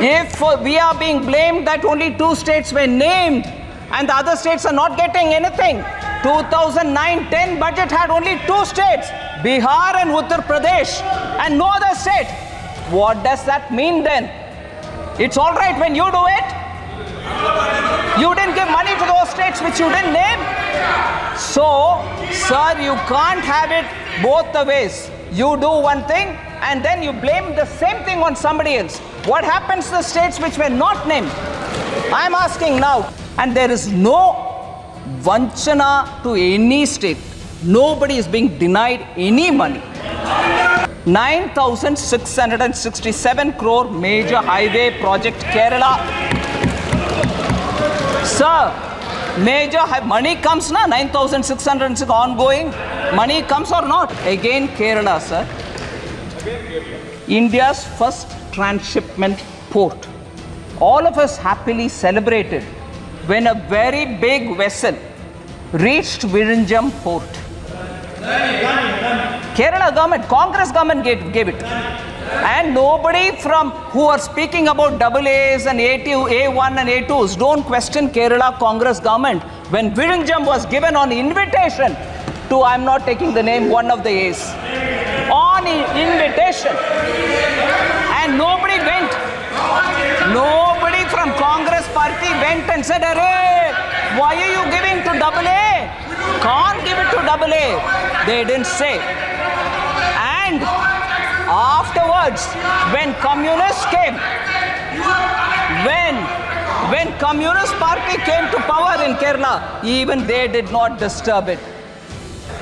If we are being blamed that only 2 states were named and the other states are not getting anything, 2009-10 budget had only 2 states, Bihar and Uttar Pradesh, and no other state. What does that mean then? It's all right when you do it. You didn't give money to those states which you didn't name. So, sir, you can't have it both the ways. You do one thing and then you blame the same thing on somebody else. What happens to the states which were not named? I'm asking now. And there is no vanchana to any state. Nobody is being denied any money. 9,667 crore major highway project Kerala. Sir, major money comes na, 9,606 ongoing. Money comes or not? Again Kerala, sir. India's first transshipment port. All of us happily celebrated when a very big vessel reached Virinjam port. Kerala government, Congress government gave it. And nobody from who are speaking about AAs and A2, A1 and A2s don't question Kerala Congress government when Virinjam was given on invitation to, I'm not taking the name, one of the A's. On invitation. And nobody went. Nobody from Congress party went and said, "Arey, why are you giving to AA? Can't give it to AA." They didn't say. And afterwards, when communists came, when Communist Party came to power in Kerala, even they did not disturb it.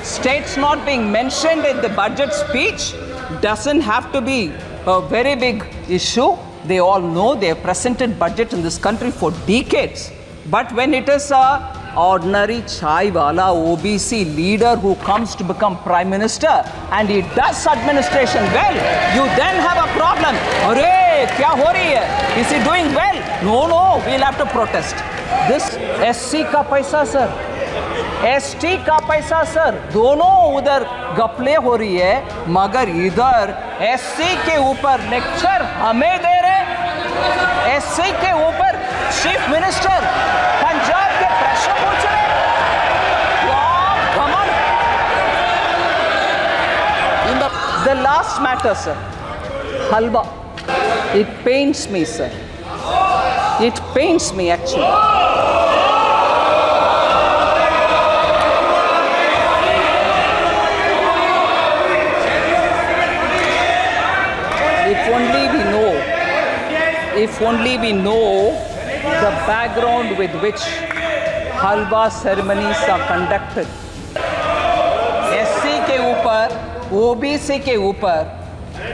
States not being mentioned in the budget speech doesn't have to be a very big issue. They all know they have presented budget in this country for decades. But when it is a ordinary chai wala OBC leader who comes to become Prime Minister and he does administration well, you then have a problem. Arey, kya ho rahi hai? Is he doing well? No, we'll have to protest. This SC ka paisa, sir. ST का पैसा sir, दोनों उधर गपले हो रही है, मगर इधर SC के ऊपर लेक्चर हमें दे रहे, SC के ऊपर चीफ मिनिस्टर पंजाब के प्रश्न पूछ रहे। The last matter, sir, halwa. It pains me, sir. It pains me actually. If only we know the background with which halwa ceremonies are conducted. SC के ऊपर, OBC के ऊपर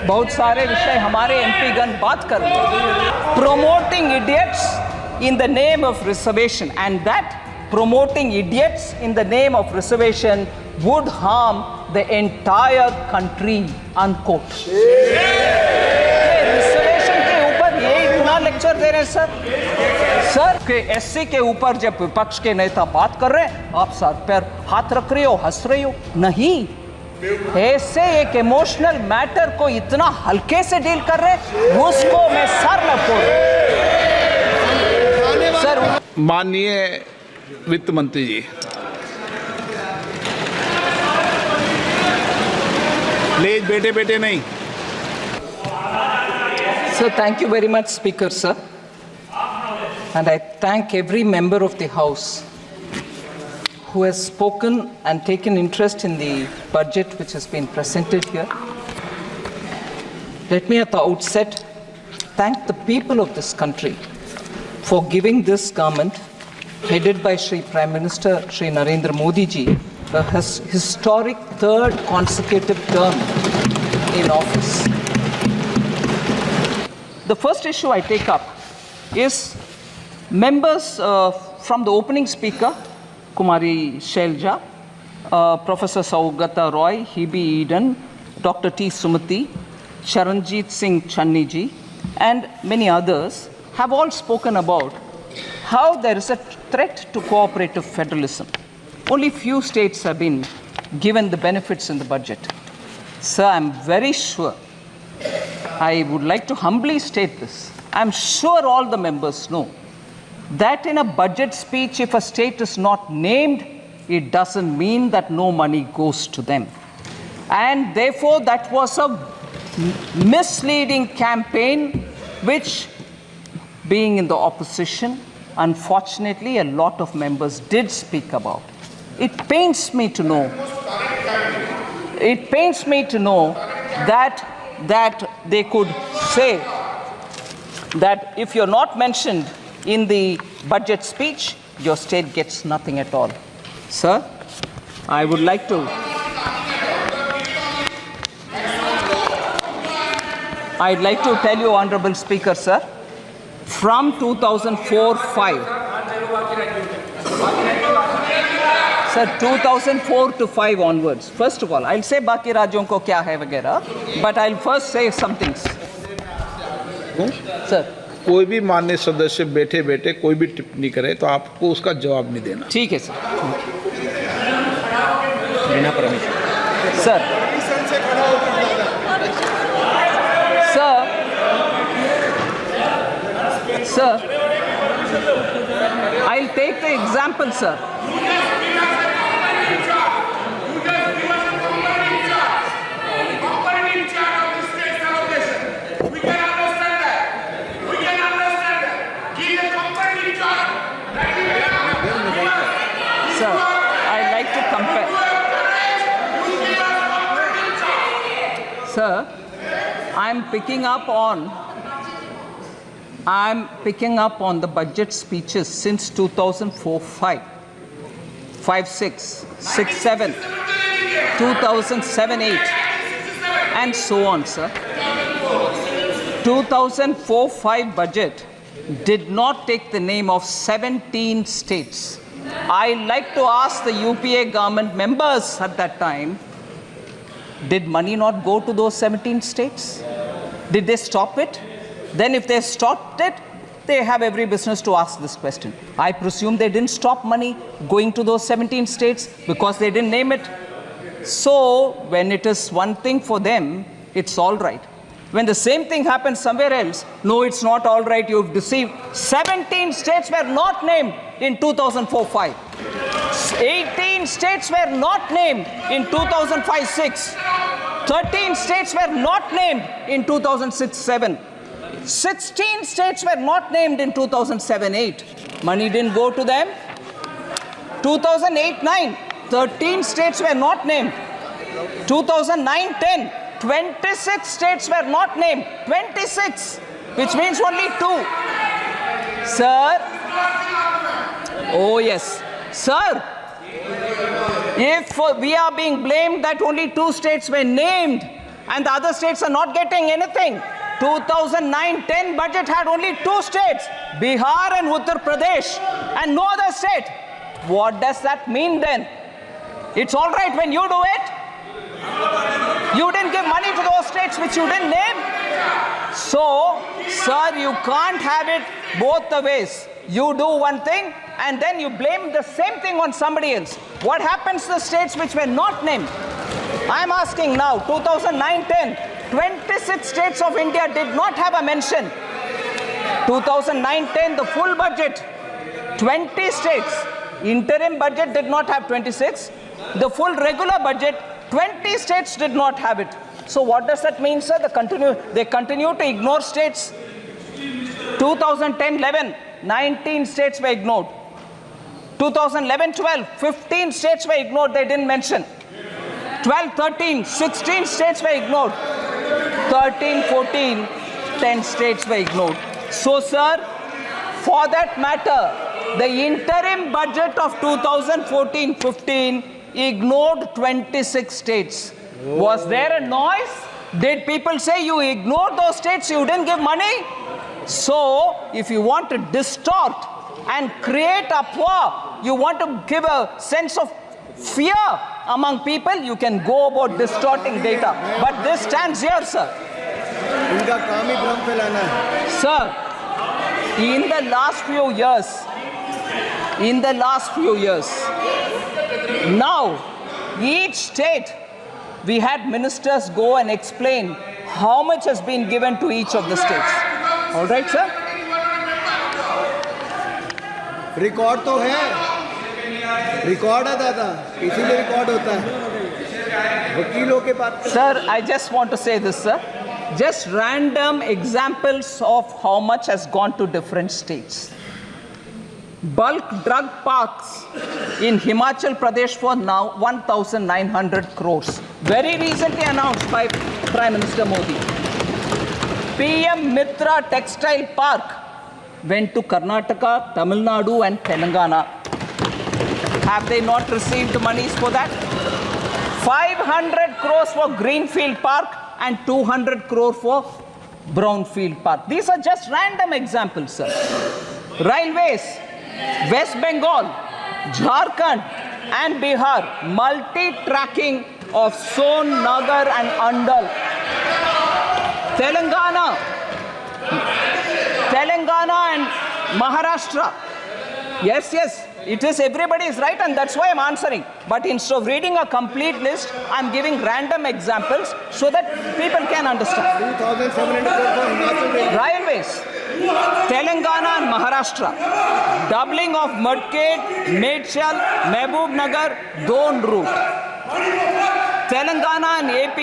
बहुत सारे विषय हमारे MP गण बात कर रहे हैं. Promoting idiots in the name of reservation, and that promoting idiots in the name of reservation would harm the entire country, unquote. Lecture दे रहे हैं सर के SC के ऊपर जब विपक्ष के नेता बात कर रहे हैं, आप सर पर हाथ रख रहे हो, हंस रहे हो. नहीं, ऐसे एक इमोशनल मैटर को इतना हल्के से डील कर रहे हैं, उसको मैं सर न फोड़. सर, माननीय वित्त मंत्री जी, प्लीज बेटे नहीं. So thank you very much, Speaker, sir. And I thank every member of the House who has spoken and taken interest in the budget which has been presented here. Let me at the outset thank the people of this country for giving this government, headed by Shri Prime Minister Shri Narendra Modi ji, a historic third consecutive term in office. The first issue I take up is members from the opening speaker, Kumari Shelja, Professor Saugata Roy, Hebe Eden, Dr. T. Sumati, Charanjit Singh Channi ji, and many others have all spoken about how there is a threat to cooperative federalism. Only few states have been given the benefits in the budget. Sir, I'm very sure, I would like to humbly state this, I'm sure all the members know that in a budget speech, if a state is not named, it doesn't mean that no money goes to them. And therefore, that was a misleading campaign, which, being in the opposition, unfortunately, a lot of members did speak about. It pains me to know. It pains me to know that they could say that if you're not mentioned in the budget speech, your state gets nothing at all. Sir, I would like to I'd like to tell you, Honorable Speaker, sir, from 2004-5, sir, 2004 to 5 onwards. First of all, I'll say बाकी राज्यों को क्या है वगैरह, but I'll first say some things. Sir, कोई भी माननीय सदस्य बैठे बैठे कोई भी टिप्पणी करे तो आपको उसका जवाब नहीं देना। ठीक है सर। बिना permission. Sir, Sir, I'll take the example, sir. Sir, I'd like to compare. Sir, I'm picking up on the budget speeches since 2004-5, 5-6, 6-7, 2007-8, and so on, sir. 2004-5 budget did not take the name of 17 states. I'd like to ask the UPA government members at that time, did money not go to those 17 states? Did they stop it? Then if they stopped it, they have every business to ask this question. I presume they didn't stop money going to those 17 states because they didn't name it. So when it is one thing for them, it's all right. When the same thing happens somewhere else, no, it's not all right, you've deceived. 17 states were not named in 2004-5. 18 states were not named in 2005-6. 13 states were not named in 2006-7. 16 states were not named in 2007-8. Money didn't go to them. 2008-9, 13 states were not named. 2009-10, 26 states were not named. 26, which means only 2. Sir, oh yes. Sir, if we are being blamed that only 2 states were named and the other states are not getting anything, 2009-10 budget had only 2 states, Bihar and Uttar Pradesh, and no other state. What does that mean then? It's all right when you do it. You didn't give money to those states which you didn't name. So, sir, you can't have it both the ways. You do one thing and then you blame the same thing on somebody else. What happens to the states which were not named? I'm asking now, 2009-10, 26 states of India did not have a mention. 2009-10, the full budget, 20 states. Interim budget did not have 26. The full regular budget, 20 states did not have it. So what does that mean, sir? They continue to ignore states. 2010-11, 19 states were ignored. 2011-12, 15 states were ignored, they didn't mention. 12-13, 16 states were ignored. 13-14, 10 states were ignored. So, sir, for that matter, the interim budget of 2014-15 ignored 26 states. Was there a noise? Did people say you ignored those states, you didn't give money? So, if you want to distort and create a poor, you want to give a sense of fear among people, you can go about distorting data. But this stands here, sir. Sir, in the last few years, now, each state, we had ministers go and explain how much has been given to each of the states. All right, sir? Record तो है, record है दादा, इसीलिए record होता है वकीलों के पास। Sir, I just want to say this, sir. Just random examples of how much has gone to different states. Bulk drug parks in Himachal Pradesh for now 1,900 crores. Very recently announced by Prime Minister Modi. PM Mitra Textile Park went to Karnataka, Tamil Nadu and Telangana. Have they not received monies for that? 500 crores for Greenfield Park and 200 crore for Brownfield Park. These are just random examples, sir. Railways, West Bengal, Jharkhand and Bihar, multi-tracking of Son, Nagar and Andal. Telangana and Maharashtra. Yes, it is everybody is right and that's why I'm answering. But instead of reading a complete list, I'm giving random examples so that people can understand. 2,700 crore for Himachal Railway. Railways, Telangana and Maharashtra, doubling of Mudkate, Medchal, Mehboob Nagar, Don route. Telangana and AP,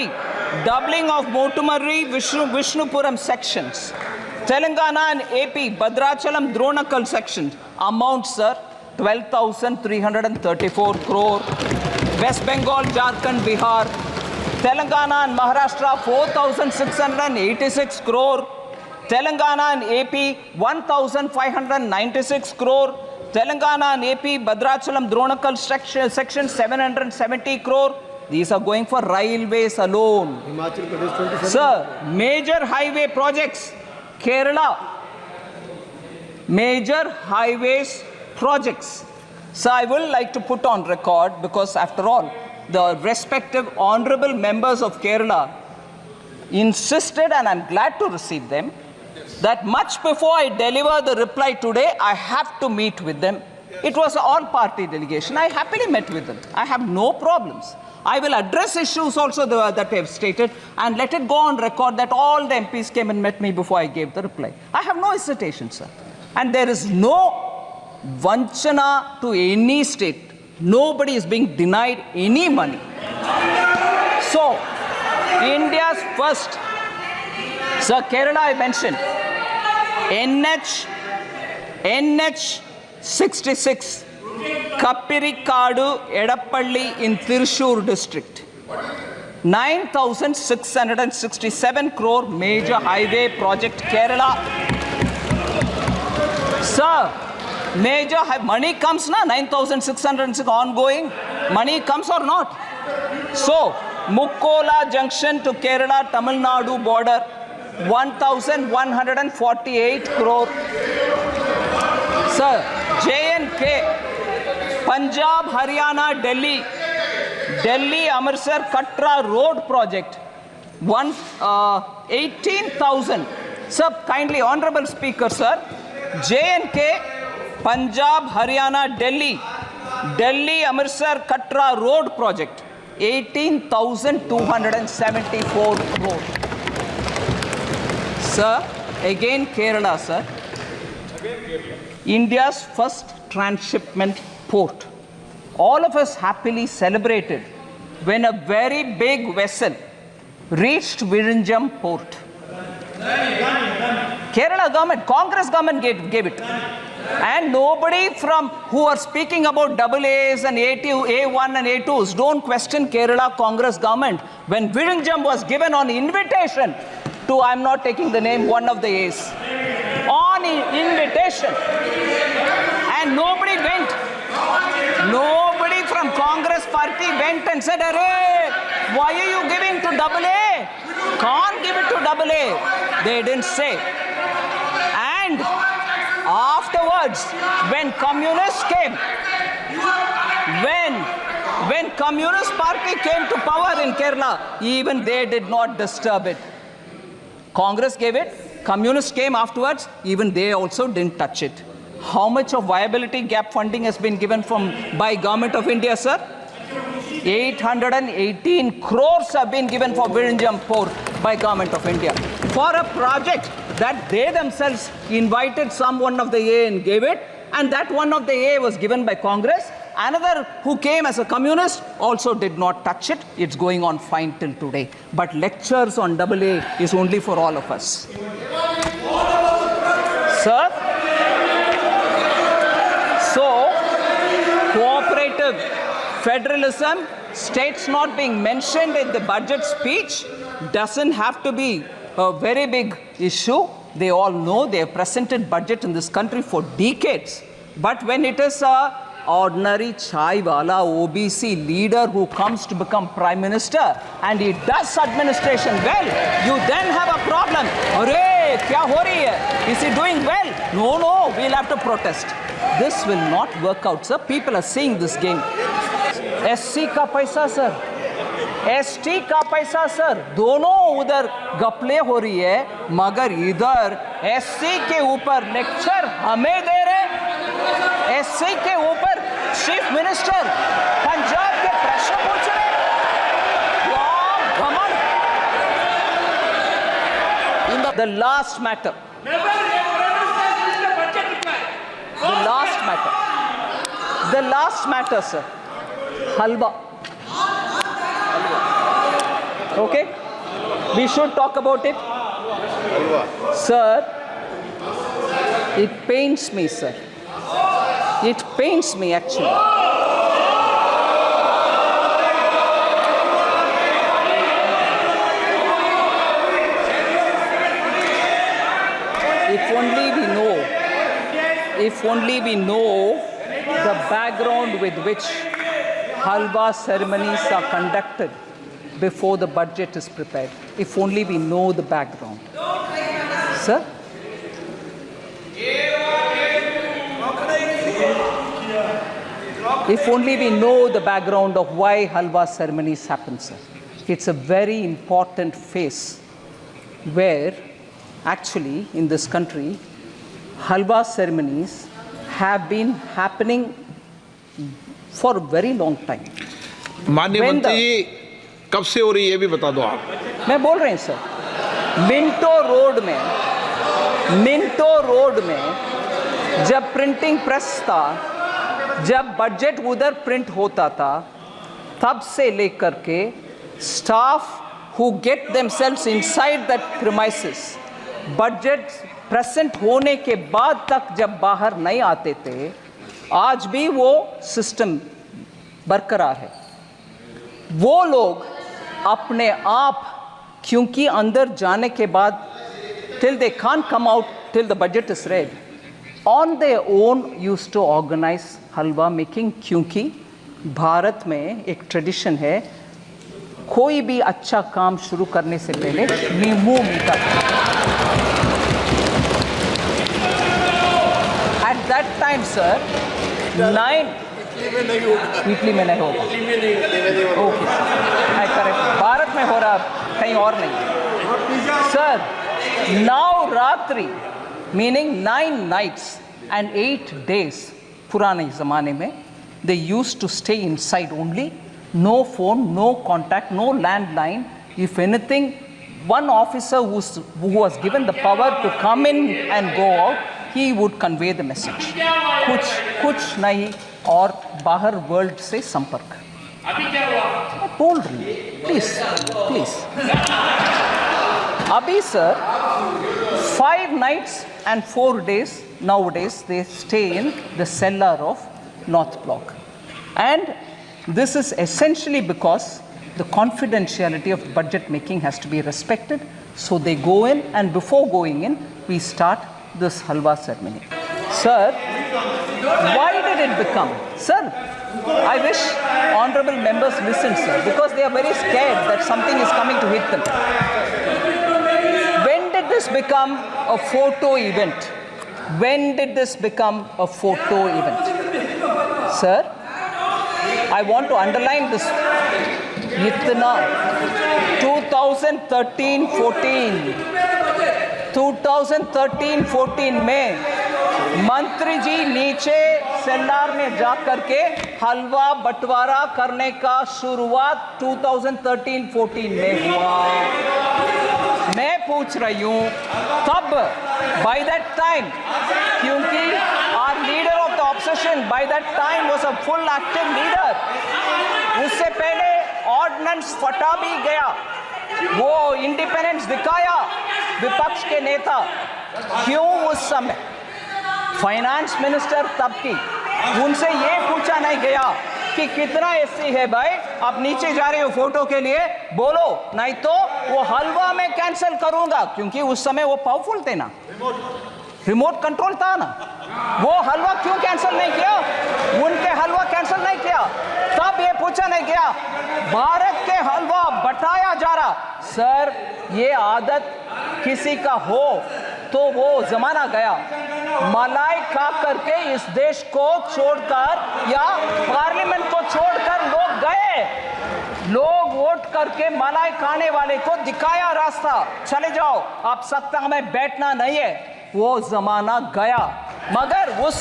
doubling of Motumarri, Vishnupuram sections. Telangana and AP, Bhadrachalam, Dronakal sections. Amount, sir, 12,334 crore. West Bengal, Jharkhand, Bihar. Telangana and Maharashtra, 4,686 crore. Telangana and AP, 1,596 crore. Telangana and AP, Bhadrachalam, Dronakal section, 770 crore. These are going for railways alone. Himachal Pradesh 27. Sir, major highway projects, Kerala, major highways projects. So I will like to put on record, because after all, the respective honorable members of Kerala insisted, and I'm glad to receive them, that much before I deliver the reply today, I have to meet with them. It was an all-party delegation. I happily met with them. I have no problems. I will address issues also that I have stated and let it go on record that all the MPs came and met me before I gave the reply. I have no hesitation, sir. And there is no vanchana to any state. Nobody is being denied any money. So, India's first, sir, Kerala I mentioned, NH 66, Kappirikadu, Edappalli in Thrissur district. 9,667 crore major highway project, Kerala. Sir, major money comes na, 9,606 ongoing. Money comes or not? So, Mukkola junction to Kerala, Tamil Nadu border, 1,148 crore. Sir, J&K, Punjab, Haryana, Delhi, Amritsar, Katra road project, 18,000. Sir, kindly, honorable speaker, sir, J&K, Punjab, Haryana, Delhi, Amritsar, Katra road project, 18,274 crore. Sir, again Kerala, sir. India's first transshipment port. All of us happily celebrated when a very big vessel reached Virinjam port. Kerala government, Congress government gave it. And nobody from who are speaking about AAs and A1 and A2s don't question Kerala Congress government when Virinjam was given on invitation to, I'm not taking the name, one of the A's. On invitation. And nobody went. Nobody from Congress party went and said, "Arey, why are you giving to AA? Can't give it to AA." They didn't say. And afterwards, when communists came, when Communist Party came to power in Kerala, even they did not disturb it. Congress gave it, communists came afterwards, even they also didn't touch it. How much of viability gap funding has been given by Government of India, sir? 818 crores have been given for Virinjam port by Government of India for a project that they themselves invited some one of the A and gave it, and that one of the A was given by Congress. Another who came as a communist also did not touch it. It's going on fine till today. But lectures on AA is only for all of us. Sir? So, cooperative federalism, states not being mentioned in the budget speech, doesn't have to be a very big issue. They all know they have presented budget in this country for decades. But when it is a ordinary chai wala OBC leader who comes to become prime minister and he does administration well, you then have a problem. Arey, kya ho rahi hai? Is he doing well? No, we'll have to protest. This will not work out, sir. People are seeing this game. SC का पैसा sir, ST का पैसा sir, दोनों उधर गपले हो रही है, मगर इधर SC के ऊपर लेक्चर हमें दे रहे, SC के ऊपर चीफ मिनिस्टर पंजाब के प्रश्न पूछ रहे, घमंड। The last matter, sir. Halwa. Okay? We should talk about it. Sir, it pains me, sir. It pains me, actually. If only we know the background with which halwa ceremonies are conducted before the budget is prepared. If only we know the background. Sir? If only we know the background of why halwa ceremonies happen, sir. It's a very important phase where actually in this country halwa ceremonies have been happening for a very long time. माननीय मंत्री जी, कब से हो रही है ये भी बता दो आप। मैं बोल रहे हैं सर, मिंटो रोड में जब प्रिंटिंग प्रेस था, जब बजट उधर प्रिंट होता था, तब से लेकर के staff who get themselves inside that premises, budget present होने के बाद तक जब बाहर नहीं आते थे, आज भी वो सिस्टम बरकरार है। वो लोग अपने आप, क्योंकि अंदर जाने के बाद till they can't come out till the budget is read, on their own used to organize halwa making, क्योंकि भारत में एक ट्रेडिशन है, कोई भी अच्छा काम शुरू करने से पहले नींबू मीठा। At that time, sir, 9 Italy में नहीं होगा। ओके, आई करेक्ट, भारत में हो रहा, कहीं और नहीं। Sir, Navratri meaning 9 nights and 8 days पुराने ज़माने में they used to stay inside only, no phone, no contact, no landline. If anything, one officer who was given the power to come in and go out, he would convey the message. कुछ नहीं और बाहर world से संपर्क। बोल रही please. अभी sir 5 nights and 4 days nowadays they stay in the cellar of North Block, and this is essentially because the confidentiality of budget making has to be respected. So they go in, and before going in, we start this halwa ceremony. Sir, why did it become? Sir, I wish honorable members listen, sir, because they are very scared that something is coming to hit them. When did this become a photo event? When did this become a photo event? Sir, I want to underline this. Itna 2013-14 में मंत्री जी नीचे सेल्लार में जा करके हलवा बंटवारा करने का शुरुआत 2013-14 में हुआ। मैं पूछ रही हूँ तब बाय दैट टाइम, क्योंकि our leader of the opposition by that time was a full active leader, उससे पहले ऑर्डिनेंस फटा भी गया, वो इंडिपेंडेंस दिखाया विपक्ष के नेता। क्यों उस समय फाइनेंस मिनिस्टर तब की उनसे ये पूछा नहीं गया कि कितना एससी है भाई, आप नीचे जा रहे हो फोटो के लिए बोलो, नहीं तो वो हलवा में कैंसिल करूंगा, क्योंकि उस समय वो पावरफुल थे ना, रिमोट कंट्रोल था ना, वो हलवा क्यों कैंसिल नहीं किया, उनके हलवा कैंसिल नहीं किया, तब ये पूछा नहीं गया। भारत के हलवा बटाया जा रहा, सर ये आदत किसी का हो तो वो जमाना गया, मलाई खा करके इस देश को छोड़कर या पार्लियामेंट को छोड़कर लोग गए, लोग वोट करके मलाई खाने वाले को दिखाया रास्ता, चले जाओ आप सत्ता में बैठना नहीं है, वो जमाना गया। मगर उस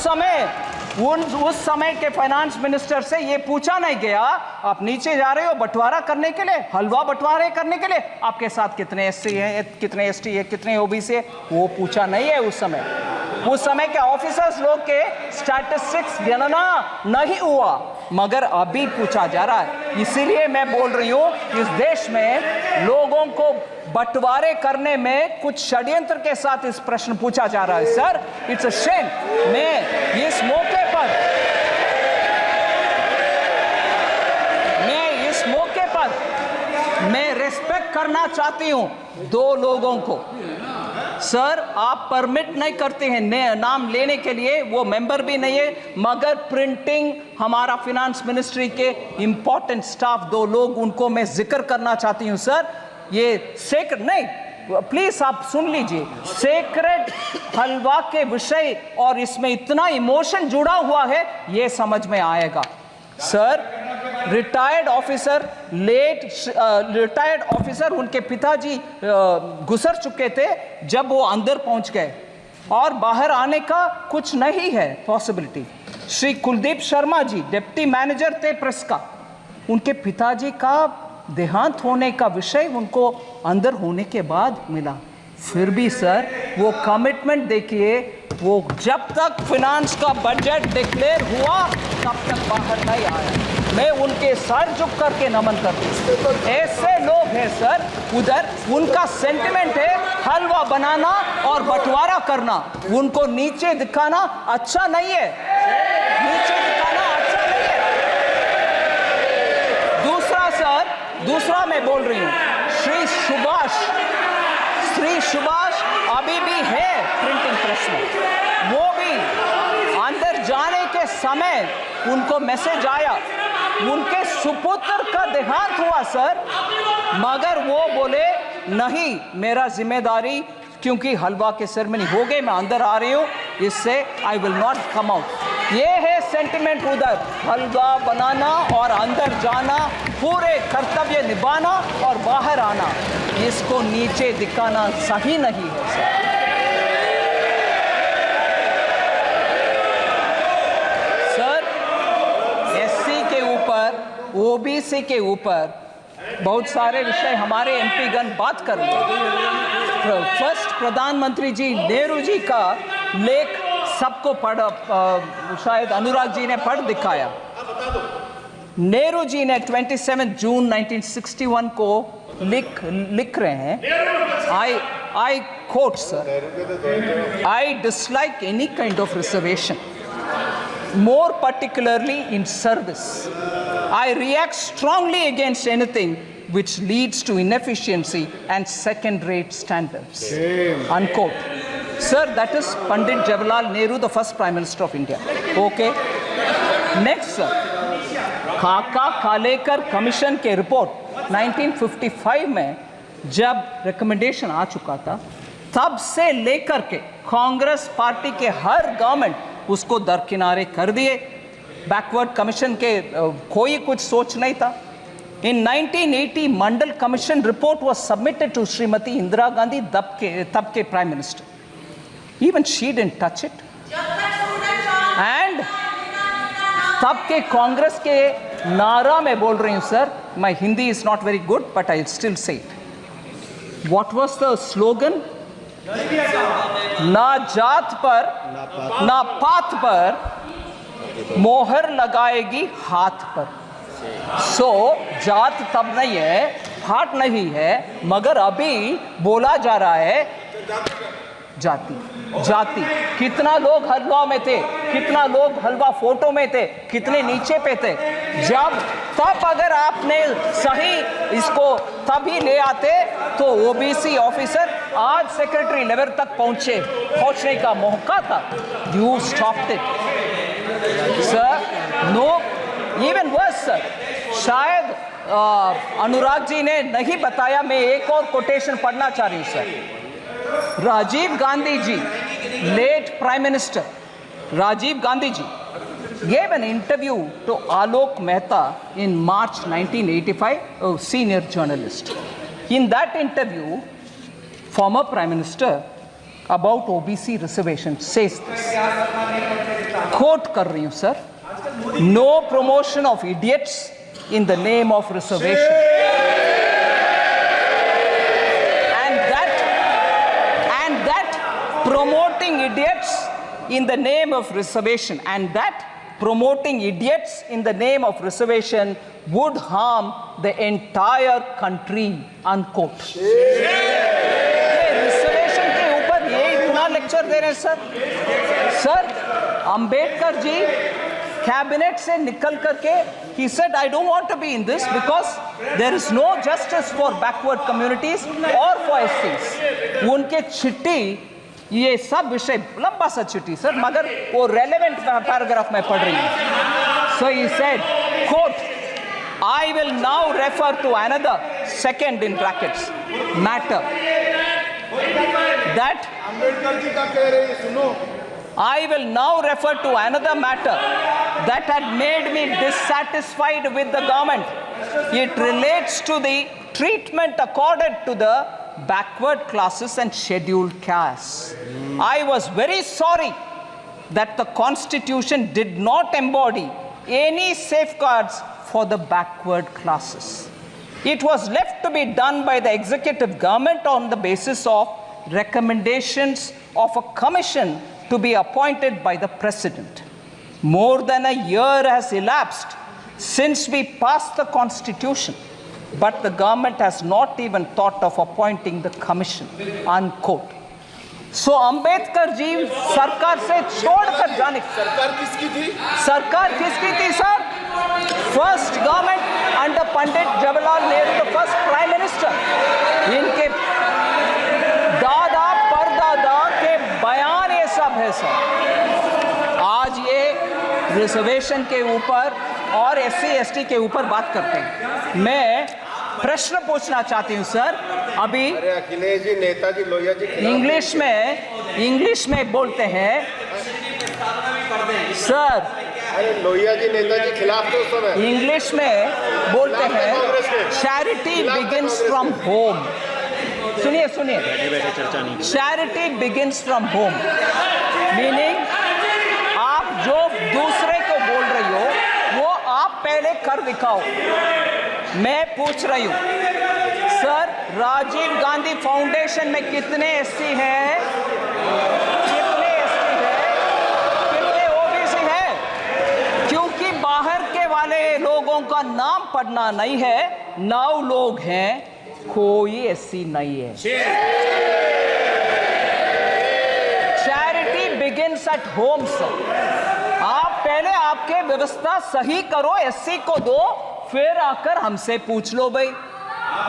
समय के फाइनेंस मिनिस्टर से ये पूछा नहीं गया, आप नीचे जा रहे हो बंटवारा करने के लिए, हलवा बंटवारे करने के लिए, आपके साथ कितने एससी हैं, कितने एसटी है, कितने ओबीसी है, वो पूछा नहीं है। उस समय के ऑफिसर्स लोग के स्टैटिस्टिक्स गणना नहीं हुआ, मगर अभी पूछा जा रहा है। इसीलिए मैं बोल रही हूँ इस देश में लोगों को बंटवारे करने में कुछ षड्यंत्र के साथ इस प्रश्न पूछा जा रहा है। Sir it's a shame. मैं इस मौके पर मैं रिस्पेक्ट करना चाहती हूं दो लोगों को। सर आप परमिट नहीं करते हैं नाम लेने के लिए, वो मेंबर भी नहीं है, मगर प्रिंटिंग हमारा फिनेंस मिनिस्ट्री के इंपॉर्टेंट स्टाफ दो लोग, उनको मैं जिक्र करना चाहती हूं। सर ये सेक्रेट नहीं, प्लीज आप सुन लीजिए, सेक्रेट हलवा के विषय और इसमें इतना इमोशन जुड़ा हुआ है, ये समझ में आएगा। सर रिटायर्ड ऑफिसर उनके पिताजी गुजर चुके थे जब वो अंदर पहुंच गए और बाहर आने का कुछ नहीं है possibility. Shri Kuldeep Sharma ji deputy manager थे प्रेस का, उनके पिताजी का देहांत होने का विषय उनको अंदर होने के बाद मिला, फिर भी सर वो कमिटमेंट देखिए, वो जब तक फिनांस का बजट डिक्लेयर हुआ तब तक बाहर नहीं आया। मैं उनके सर झुक करके नमन करती हूँ। ऐसे लोग हैं सर उधर, उनका सेंटिमेंट है हलवा बनाना और बंटवारा करना, उनको नीचे दिखाना अच्छा नहीं है, नीचे दिखाना अच्छा नहीं है। दूसरा मैं बोल रही हूँ, श्री सुभाष अभी भी है प्रिंटिंग प्रेस में, वो भी अंदर जाने के समय उनको मैसेज आया, उनके सुपुत्र का देहांत हुआ सर, मगर वो बोले नहीं मेरा जिम्मेदारी, क्योंकि हलवा के सेरेमनी हो गई, मैं अंदर आ रही हूँ, इससे I will not come out. ये है सेंटिमेंट उधर, हलवा बनाना और अंदर जाना, पूरे कर्तव्य निभाना और बाहर आना, इसको नीचे दिखाना सही नहीं है सर। एससी के ऊपर, ओबीसी के ऊपर बहुत सारे विषय हमारे एमपी गण बात कर रहे हैं। फर्स्ट प्रधानमंत्री जी नेहरू जी का लेख सबको शायद अनुराग जी ने पढ़ दिखाया। नेहरू जी ने 27 जून 1961 को लिख रहे हैं, आई quote sir, I dislike any kind of reservation, more particularly in service. I react strongly against anything which leads to inefficiency and second-rate standards. Unquote. Sir, that is Pandit Jawaharlal Nehru, the first Prime Minister of India. Okay. Next, sir. खाका खालेकर commission के report 1955 में जब recommendation आ चुका था, तब से लेकर के कांग्रेस पार्टी के हर गवर्नमेंट उसको दरकिनारे कर दिए। बैकवर्ड कमीशन के कोई कुछ सोच नहीं था। In 1980, Mandal Commission report was submitted to Srimati Indira Gandhi, तब के Prime Minister. Even she didn't touch it. And तब के कांग्रेस के नारा में बोल रही हूँ sir, my Hindi is not very good, but I'll still say it. What was the slogan? ना जात पर ना पात पर मोहर लगाएगी हाथ पर. सो जात तब नहीं है, पात नहीं है, मगर अभी बोला जा रहा है जाति. जाति. कितना लोग हलवा में थे, कितना लोग हलवा फोटो में थे, कितने नीचे पे थे. जब तब अगर आपने सही इसको तभी ले आते तो ओबीसी ऑफिसर आज सेक्रेटरी लेवल तक पहुंचने का मौका था. You stopped it sir. No, even worse sir, शायद अनुराग जी ने नहीं बताया. मैं एक और कोटेशन पढ़ना चाह रही हूं sir. Rajiv Gandhi ji, late Prime Minister Rajiv Gandhi ji, gave an interview to Alok Mehta in March 1985, a senior journalist. In that interview, former Prime Minister about OBC reservation says this. Quote कर रही हूँ sir. No promotion of idiots in the name of reservation. Promoting idiots in the name of reservation, and that promoting idiots in the name of reservation would harm the entire country, unquote. Reservation के ऊपर ये इतना lecture दे रहे हैं sir. Sir, Ambedkar ji cabinet से निकल करके he said I don't want to be in this because there is no justice for backward communities or for SCs. उनके चिट्ठी, ये सब विषय लंबा सा चिट्ठी सर, मगर वो रेलेवेंट पैराग्राफ में पढ़ रही हूँ. So he said, quote, I will now refer to another, second in brackets, matter that Ambedkar ji का कह रहे हैं, सुनो. I will now refer to another matter that had made me dissatisfied with the government. It relates to the treatment accorded to the backward classes and scheduled castes. I was very sorry that the Constitution did not embody any safeguards for the backward classes. It was left to be done by the executive government on the basis of recommendations of a commission to be appointed by the President. More than a year has elapsed since we passed the Constitution, but the government has not even thought of appointing the commission, unquote. So Ambedkar ji सरकार से छोड़कर जाने. सरकार किसकी थी? सरकार किसकी थी sir? First government under Pandit Jawaharlal Nehru, the first Prime Minister. इनके दादा परदादा के बयान ये सब है सर. आज ये रिजर्वेशन के ऊपर और SC/ST के ऊपर बात करते हैं. मैं प्रश्न पूछना चाहती हूँ सर. अभी अखिलेश जी, नेताजी, लोहिया जी इंग्लिश में बोलते हैं सर. अरे लोहिया जी, नेताजी खिलाफ थे उस समय. इंग्लिश में बोलते हैं चैरिटी बिगिंस फ्रॉम होम. सुनिए charity begins from home, meaning आप जो दूसरे को बोल रही हो वो आप पहले कर दिखाओ. मैं पूछ रही हूँ सर, राजीव गांधी फाउंडेशन में कितने SC हैं, कितने ST हैं, कितने OBC हैं? क्योंकि बाहर के वाले लोगों का नाम पढ़ना नहीं है. 9 लोग हैं, कोई SC नहीं है. Charity begins at home sir. आप पहले आपके व्यवस्था सही करो, SC को दो, फिर आकर हमसे पूछ लो भाई.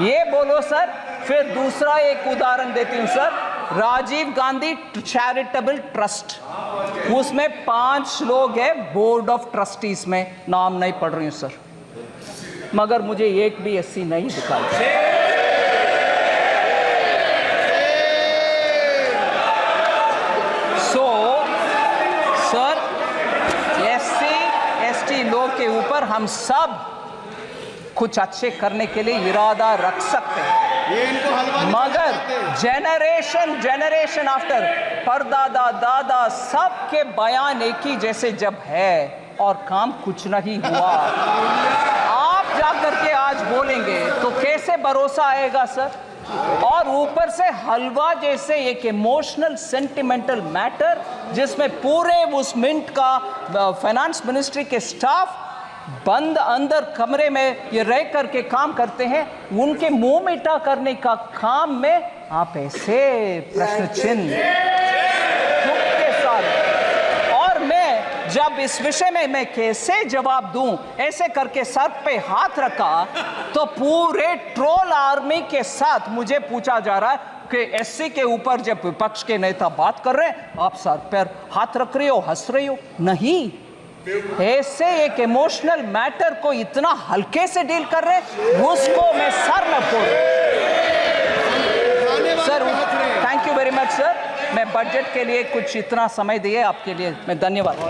ये बोलो सर. फिर दूसरा एक उदाहरण देती हूं sir. Rajiv Gandhi charitable trust, उसमें 5 लोग हैं बोर्ड ऑफ ट्रस्टीज में. नाम नहीं पढ़ रही हूं सर, मगर मुझे एक भी SC नहीं दिखाई. सो सर, SC/ST लोग के ऊपर हम सब कुछ अच्छे करने के लिए इरादा रख सकते हैं, मगर जनरेशन आफ्टर परदादा दादा सबके बयान एक ही जैसे जब है और काम कुछ नहीं हुआ, आप जाकर के आज बोलेंगे तो कैसे भरोसा आएगा सर? और ऊपर से हलवा जैसे एक इमोशनल सेंटिमेंटल मैटर जिसमें पूरे उस मिंट का फाइनेंस मिनिस्ट्री के स्टाफ बंद अंदर कमरे में ये रह करके काम करते हैं, उनके मुंह मीठा करने का काम में आप ऐसे प्रश्न चिन्ह के साथ। और मैं जब इस विषय में मैं कैसे जवाब दूं, ऐसे करके सर पे हाथ रखा तो पूरे ट्रोल आर्मी के साथ मुझे पूछा जा रहा है कि एससी के ऊपर जब विपक्ष के नेता बात कर रहे हैं आप सर पर हाथ रख रही हो, हंस रही हो। नहीं, ऐसे एक इमोशनल मैटर को इतना हल्के से डील कर रहे हैं, उसको मैं सर न फोड़। Sir thank you very much sir, मैं बजट के लिए कुछ इतना समय दिए आपके लिए मैं धन्यवाद।